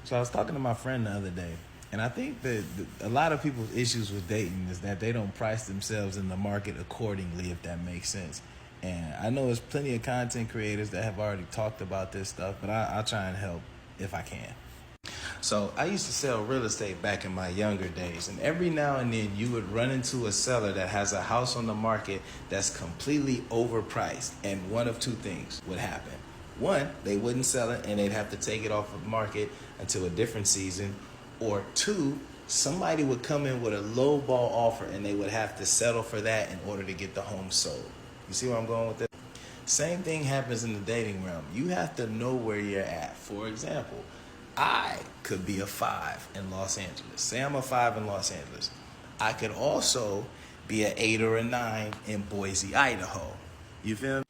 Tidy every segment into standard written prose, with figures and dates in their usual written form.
So I was talking to my friend the other day, and I think that a lot of people's issues with dating is that they don't price themselves in the market accordingly, if that makes sense. And I know there's plenty of content creators that have already talked about this stuff, but I'll try and help if I can. So I used to sell real estate back in my younger days, and every now and then you would run into a seller that has a house on the market that's completely overpriced, and one of two things would happen. One, they wouldn't sell it and they'd have to take it off of the market until a different season. Or two, somebody would come in with a low ball offer and they would have to settle for that in order to get the home sold. You see where I'm going with this? Same thing happens in the dating realm. You have to know where you're at. For example, I could be a 5 in Los Angeles. Say I'm a 5 in Los Angeles. I could also be an 8 or a 9 in Boise, Idaho. You feel me?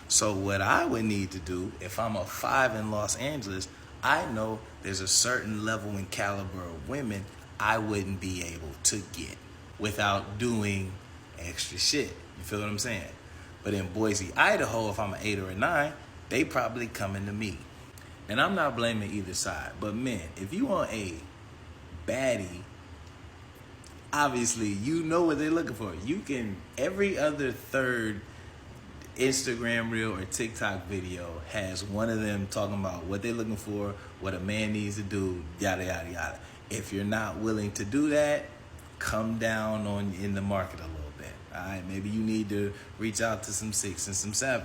So what I would need to do, if I'm a 5 in Los Angeles, I know there's a certain level and caliber of women I wouldn't be able to get without doing extra shit. You feel what I'm saying? But in Boise, Idaho, if I'm an 8 or a 9, they probably coming to me. And I'm not blaming either side. But men, if you want a baddie, obviously you know what they're looking for. You can, every other third Instagram reel or TikTok video has one of them talking about what they're looking for, what a man needs to do, yada, yada, yada. If you're not willing to do that, come down on in the market a little bit. All right, maybe you need to reach out to some 6 and some 7s.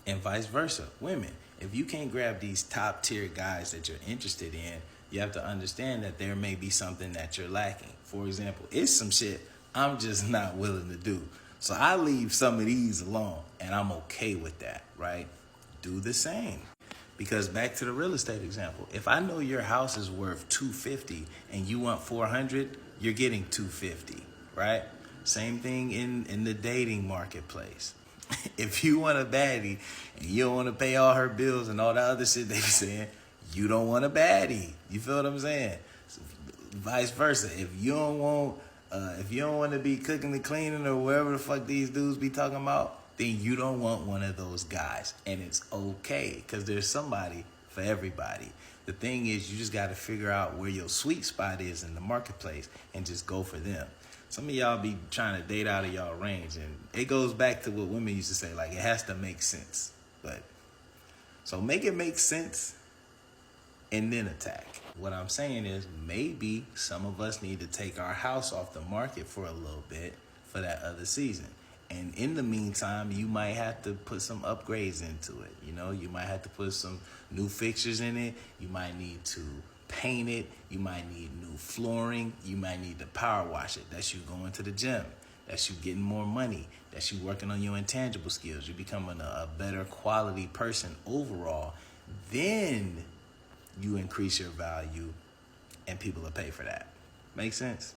And vice versa. Women, if you can't grab these top tier guys that you're interested in, you have to understand that there may be something that you're lacking. For example, it's some shit I'm just not willing to do. So I leave some of these alone, and I'm okay with that, right? Do the same. Because back to the real estate example, if I know your house is worth $250 and you want $400, you're getting $250, right? Same thing in the dating marketplace. If you want a baddie and you don't want to pay all her bills and all that other shit they be saying, you don't want a baddie. You feel what I'm saying? So, vice versa. If you don't want to be cooking and cleaning or whatever the fuck these dudes be talking about, then you don't want one of those guys. And it's okay, because there's somebody for everybody. The thing is, you just got to figure out where your sweet spot is in the marketplace and just go for them. Some of y'all be trying to date out of y'all range, and it goes back to what women used to say, like, it has to make sense. But so make it make sense and then attack. What I'm saying is, maybe some of us need to take our house off the market for a little bit for that other season. And in the meantime, you might have to put some upgrades into it. You know, you might have to put some new fixtures in it. You might need to paint it. You might need new flooring. You might need to power wash it. That's you going to the gym. That's you getting more money. That's you working on your intangible skills. You're becoming a better quality person overall. Then you increase your value and people will pay for that. Make sense?